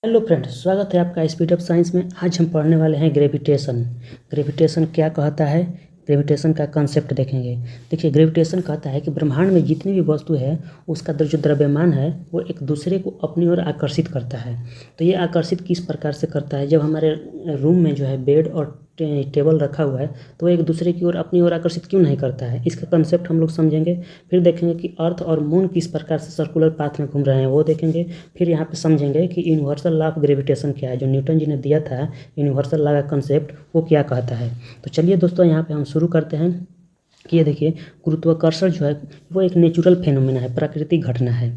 Hello friends, स्वागत है आपका स्पीड ऑफ साइंस में। आज हम पढ़ने वाले हैं ग्रेविटेशन। ग्रेविटेशन क्या कहता है, ग्रेविटेशन का कंसेप्ट देखेंगे। देखिए, ग्रेविटेशन कहता है कि ब्रह्मांड में जितनी भी वस्तु है उसका जो द्रव्यमान है वो एक दूसरे को अपनी ओर आकर्षित करता है। तो ये आकर्षित किस प्रकार से करता है? जब हमारे रूम में जो है बेड और टेबल रखा हुआ है तो वो एक दूसरे की ओर अपनी ओर आकर्षित क्यों नहीं करता है, इसका कंसेप्ट हम लोग समझेंगे। फिर देखेंगे कि अर्थ और मून किस प्रकार से सर्कुलर पाथ में घूम रहे हैं, वो देखेंगे। फिर यहाँ पे समझेंगे कि यूनिवर्सल लॉ ऑफ ग्रेविटेशन क्या है, जो न्यूटन जी ने दिया था यूनिवर्सल लॉ का कंसेप्ट, वो क्या कहता है। तो चलिए दोस्तों, यहाँ पे हम शुरू करते हैं कि ये देखिए, गुरुत्वाकर्षण जो है वो एक नेचुरल फेनोमेना है, प्राकृतिक घटना है,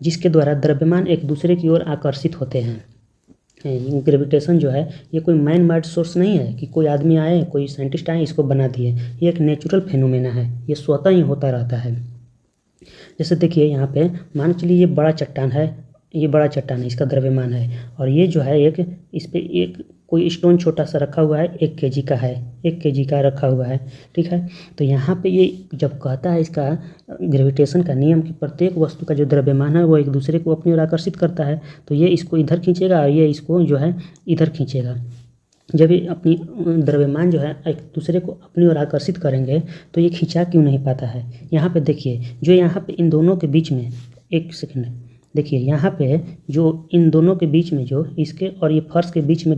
जिसके द्वारा द्रव्यमान एक दूसरे की ओर आकर्षित होते हैं। ग्रेविटेशन जो है ये कोई मैन मेड सोर्स नहीं है कि कोई आदमी आए, कोई साइंटिस्ट आए, इसको बना दिए। ये एक नेचुरल फेनोमेना है, ये स्वतः ही होता रहता है। जैसे देखिए, यहाँ पे मान के चलिए ये बड़ा चट्टान है, ये बड़ा चट्टान है, इसका द्रव्यमान है। और ये जो है एक, इस पे एक कोई स्टोन छोटा सा रखा हुआ है, 1 kg का है, 1 kg का रखा हुआ है, ठीक है। तो यहाँ पे ये जब कहता है इसका ग्रेविटेशन का नियम कि प्रत्येक वस्तु का जो द्रव्यमान है वो एक दूसरे को अपनी ओर आकर्षित करता है, तो ये इसको इधर खींचेगा और ये इसको जो है इधर खींचेगा। जब ये अपनी द्रव्यमान जो है एक दूसरे को अपनी ओर आकर्षित करेंगे तो ये खींचा क्यों नहीं पाता है। यहाँ पे देखिए, जो यहाँ पे इन दोनों के बीच में, एक सेकंड, देखिए यहाँ पे जो इन दोनों के बीच में, जो इसके और ये फर्श के बीच में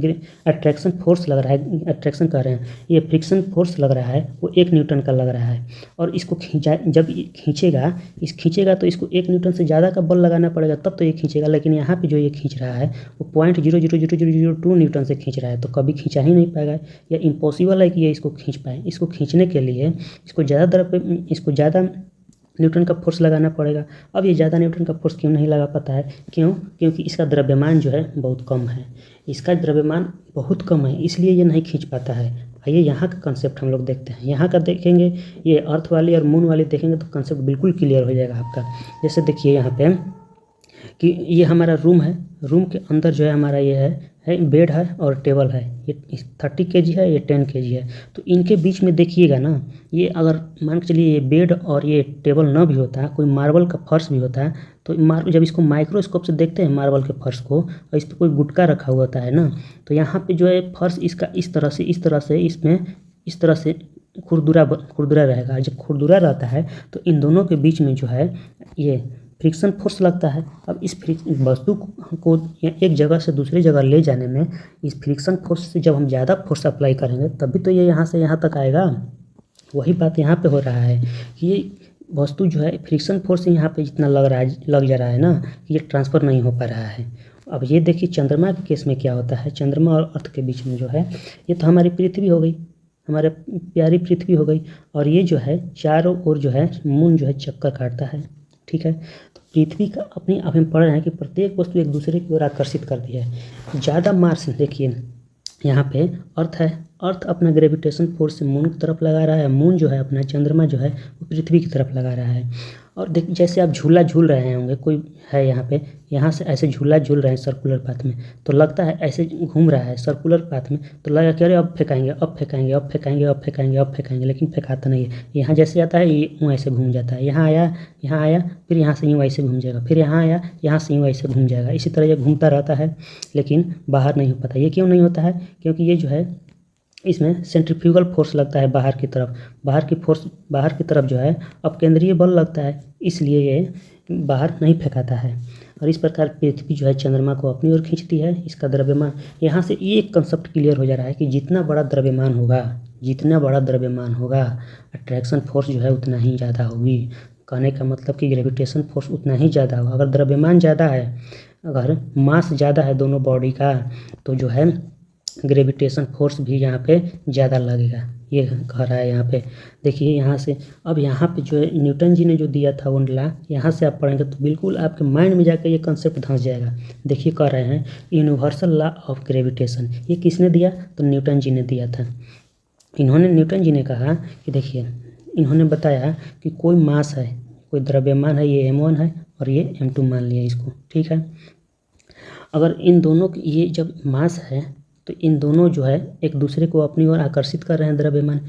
अट्रैक्शन फोर्स लग रहा है, अट्रैक्शन कर रहे हैं, ये फ्रिक्शन फोर्स लग रहा है, वो 1 न्यूटन का लग रहा है। और इसको खींचा, जब ये खींचेगा तो इसको 1 न्यूटन से ज़्यादा का बल लगाना पड़ेगा तब तो ये खींचेगा। लेकिन यहाँ पे जो ये खींच रहा है वो 0.0000002 न्यूटन से खींच रहा है, तो कभी खींचा ही नहीं पाएगा। या इम्पॉसिबल है कि ये इसको खींच पाए। इसको खींचने के लिए इसको ज़्यादा न्यूटन का फोर्स लगाना पड़ेगा। अब ये ज़्यादा न्यूटन का फोर्स क्यों नहीं लगा पाता है? क्यों? क्योंकि इसका द्रव्यमान जो है बहुत कम है, इसका द्रव्यमान बहुत कम है, इसलिए ये नहीं खींच पाता है। आइए यहाँ का कंसेप्ट हम लोग देखते हैं। यहाँ का देखेंगे, ये अर्थ वाली और मून वाली देखेंगे तो कंसेप्ट बिल्कुल क्लियर हो जाएगा आपका। जैसे देखिए यहाँ पे कि ये हमारा रूम है, रूम के अंदर जो है हमारा ये है बेड है और टेबल है। ये 30 kg है, ये 10 kg है। तो इनके बीच में देखिएगा ना, ये अगर मान के चलिए ये बेड और ये टेबल ना भी होता, कोई मार्बल का फर्श भी होता है, तो जब इसको माइक्रोस्कोप से देखते हैं मार्बल के फर्श को, और इस पर कोई गुटका रखा हुआ होता है ना, तो यहाँ पे जो है फर्श इसका इस तरह से इसमें इस तरह से खुरदुरा रहेगा। जब खुरदुरा रहता है तो इन दोनों के बीच में जो है ये फ्रिक्शन फोर्स लगता है। अब इस वस्तु को एक जगह से दूसरी जगह ले जाने में इस फ्रिक्शन फोर्स से जब हम ज़्यादा फोर्स अप्लाई करेंगे तभी तो ये यहाँ से यहाँ तक आएगा। वही बात यहाँ पे हो रहा है कि ये वस्तु जो है फ्रिक्शन फोर्स यहाँ पे जितना लग जा रहा है ना, कि ये ट्रांसफ़र नहीं हो पा रहा है। अब ये देखिए, चंद्रमा के केस में क्या होता है। चंद्रमा और अर्थ के बीच में जो है, ये तो हमारी पृथ्वी हो गई, हमारे प्यारी पृथ्वी हो गई। और ये जो है चारों ओर जो है मून जो है चक्कर काटता है, ठीक है। तो पृथ्वी का अपनी, अब हम पढ़ रहे हैं कि प्रत्येक वस्तु एक दूसरे की ओर आकर्षित करती है। ज़्यादा मास देखिए यहाँ पे अर्थ है, अर्थ अपना ग्रेविटेशन फोर्स से मून की तरफ लगा रहा है, मून जो है अपना, चंद्रमा जो है वो पृथ्वी की तरफ लगा रहा है। और देख, जैसे आप झूला झूल रहे होंगे, कोई है यहाँ पे, यहाँ से ऐसे झूला झूल रहे हैं सर्कुलर पाथ में, तो लगता है ऐसे घूम रहा है सर्कुलर पाथ में, तो लगा कि अरे अब फेंकाएंगे, अब फेंकाएंगे, अब फेंकाएंगे, अब फेंकाएंगे, अब फेंकाएंगे, लेकिन फेंकाता नहीं है। यहाँ जैसे आता है ये यूँ ऐसे घूम जाता है, यहाँ आया, फिर यहाँ से यूँ ऐसे घूम जाएगा, फिर यहाँ आया, यहाँ से यूँ ऐसे घूम जाएगा। इसी तरह ये घूमता रहता है, लेकिन बाहर नहीं हो पाता। ये क्यों नहीं होता है? क्योंकि ये जो है इसमें सेंट्रीफ्यूगल फोर्स लगता है बाहर की तरफ, बाहर की तरफ जो है अपकेंद्रीय बल लगता है, इसलिए ये बाहर नहीं फेंकाता है। और इस प्रकार पृथ्वी जो है चंद्रमा को अपनी ओर खींचती है। इसका द्रव्यमान, यहाँ से ये एक कंसेप्ट क्लियर हो जा रहा है कि जितना बड़ा द्रव्यमान होगा अट्रैक्शन फोर्स जो है उतना ही ज़्यादा होगी। कहने का मतलब कि ग्रेविटेशन फोर्स उतना ही ज़्यादा होगा। अगर द्रव्यमान ज़्यादा है, अगर मास ज़्यादा है दोनों बॉडी का, तो जो है ग्रेविटेशन फोर्स भी यहाँ पे ज़्यादा लगेगा, ये कह रहा है यहाँ पे। देखिए यहाँ से, अब यहाँ पे जो है न्यूटन जी ने जो दिया था वो ला, यहाँ से आप पढ़ेंगे तो बिल्कुल आपके माइंड में जाकर ये कंसेप्ट धंस जाएगा। देखिए कह रहे हैं यूनिवर्सल लॉ ऑफ ग्रेविटेशन, ये किसने दिया? तो न्यूटन जी ने दिया था। न्यूटन जी ने कहा कि देखिए, इन्होंने बताया कि कोई मास है, कोई द्रव्यमान है, ये m1 है और ये m2 मान लिया इसको, ठीक है। अगर इन दोनों की, ये जब मास है तो इन दोनों जो है एक दूसरे को अपनी ओर आकर्षित कर रहे हैं द्रव्यमान।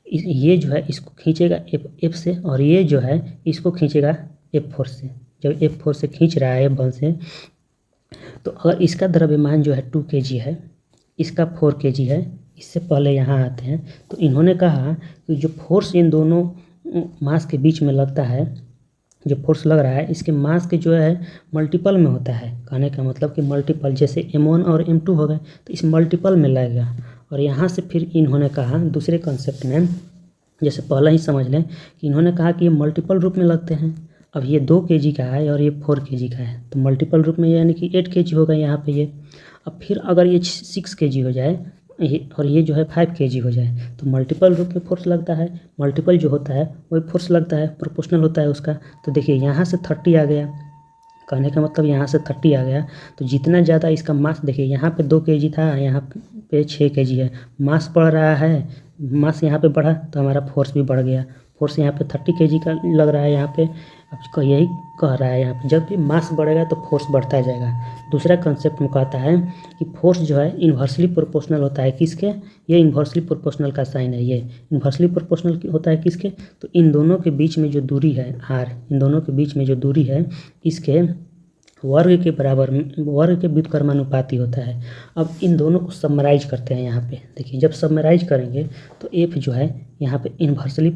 ये जो है इसको खींचेगा F से, और ये जो है इसको खींचेगा F4 से। जब F4 से खींच रहा है F1 से, तो अगर इसका द्रव्यमान जो है 2 kg है, इसका 4 kg है, इससे पहले यहाँ आते हैं तो इन्होंने कहा कि जो फोर्स इन दोनों मास के बीच में लगता है, जो फोर्स लग रहा है इसके मास के जो है मल्टीपल में होता है। कहने का मतलब कि मल्टीपल, जैसे m1 और m2 हो गए तो इस मल्टीपल में लगेगा। और यहाँ से फिर इन्होंने कहा दूसरे कॉन्सेप्ट में, जैसे पहला ही समझ लें कि इन्होंने कहा कि ये मल्टीपल रूप में लगते हैं। अब ये 2 kg का है और ये 4 kg का है तो मल्टीपल रूप में यानी कि 8 kg होगा यहाँ पे ये। अब फिर अगर ये 6 kg हो जाए और ये जो है 5 kg हो जाए तो मल्टीपल रूप में फोर्स लगता है। मल्टीपल जो होता है वही फोर्स लगता है, प्रोपोर्शनल होता है उसका। तो देखिए यहाँ से 30 आ गया, कहने का मतलब यहाँ से 30 आ गया। तो जितना ज़्यादा इसका मास, देखिए यहाँ पे 2 kg था, यहाँ पे 6 kg है, मास बढ़ रहा है, मास यहाँ पे बढ़ा तो हमारा फोर्स भी बढ़ गया। फोर्स यहाँ पे 30 kg का लग रहा है यहाँ पे। अब यही कह रहा है यहाँ पे जब भी मास बढ़ेगा तो फोर्स बढ़ता जाएगा। दूसरा कंसेप्ट में कहता है कि फोर्स जो है इन्वर्सली प्रोपोर्शनल होता है किसके, ये इन्वर्सली प्रोपोर्शनल का साइन है, ये इन्वर्सली प्रोपोर्शनल होता है किसके, तो इन दोनों के बीच में जो दूरी है r, इन दोनों के बीच में जो दूरी है इसके वर्ग के बराबर, वर्ग के व्युत्क्रमानुपाती होता है। अब इन दोनों को समराइज करते हैं यहाँ पे। देखिए जब समराइज करेंगे तो एफ जो है यहाँ पे इन्वर्सली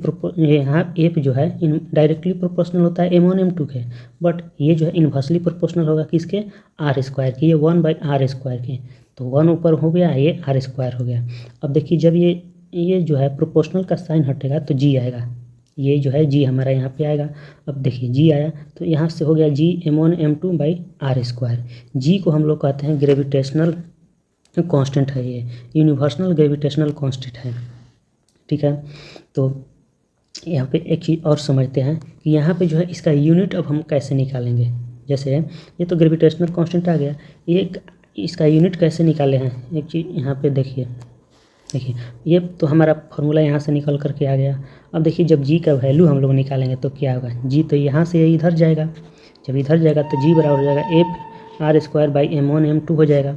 यहाँ एफ जो है डायरेक्टली प्रोपोर्शनल होता है m1 m2 के, बट ये जो है इन्वर्सली प्रोपोर्शनल होगा किसके, r स्क्वायर के, ये 1/r स्क्वायर के। तो 1 ऊपर हो गया, ये r स्क्वायर हो गया। अब देखिए जब ये जो है प्रोपोर्शनल का साइन हटेगा तो g आएगा, ये जो है जी हमारा यहाँ पे आएगा। अब देखिए जी आया तो यहाँ से हो गया जी m1 m2/r स्क्वायर। जी को हम लोग कहते हैं ग्रेविटेशनल कांस्टेंट है, ये यूनिवर्सल ग्रेविटेशनल कांस्टेंट है, ठीक है। तो यहाँ पे एक चीज़ और समझते हैं कि यहाँ पे जो है इसका यूनिट अब हम कैसे निकालेंगे। जैसे ये तो ग्रेविटेशनल कांस्टेंट आ गया, ये इसका यूनिट कैसे निकाले हैं, एक चीज़ यहाँ पे देखिए ये तो हमारा फार्मूला यहाँ से निकल करके आ गया। अब देखिए जब जी का वैल्यू हम लोग निकालेंगे तो क्या होगा, जी तो यहाँ से इधर जाएगा, जब इधर जाएगा तो जी बराबर हो जाएगा f(r²/m1 m2 हो जाएगा।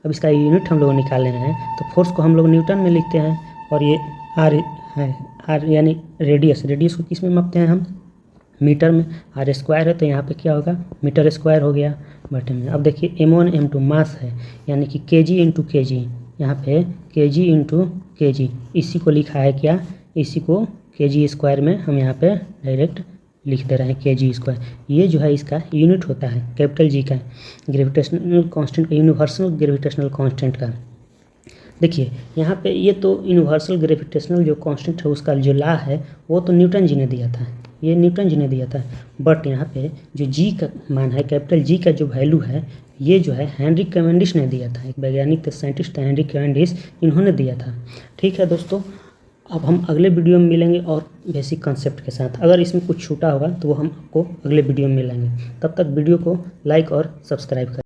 अब इसका यूनिट हम लोग निकालने हैं तो फोर्स को हम लोग न्यूटन में लिखते हैं और ये आर है, आर यानी रेडियस को किस में मापते हैं हम, मीटर में। r स्क्वायर है तो यहाँ पे क्या होगा, मीटर स्क्वायर हो गया बटे में। अब देखिए m1 m2 मास है यानी कि kg इंटू kg, यहाँ पे kg इंटू kg, इसी को लिखा है क्या, इसी को kg स्क्वायर में हम यहाँ पे डायरेक्ट लिख दे रहे हैं kg स्क्वायर। ये जो है इसका यूनिट होता है कैपिटल जी का, ग्रेविटेशनल कांस्टेंट का, यूनिवर्सल ग्रेविटेशनल कांस्टेंट का। देखिए यहाँ पे ये तो यूनिवर्सल ग्रेविटेशनल जो कांस्टेंट है उसका जो लॉ है वो तो न्यूटन जी ने दिया था, ये न्यूटन जी ने दिया था। बट यहाँ पे जो जी का मान है, कैपिटल जी का जो वैल्यू है, ये जो है हेनरी कैवेंडिश ने दिया था, एक वैज्ञानिक थे, साइंटिस्ट था हेनरी कैवेंडिश, इन्होंने दिया था। ठीक है दोस्तों, अब हम अगले वीडियो में मिलेंगे और बेसिक कंसेप्ट के साथ। अगर इसमें कुछ छूटा होगा तो वो हम आपको अगले वीडियो में मिलेंगे। तब तक वीडियो को लाइक और सब्सक्राइब करें।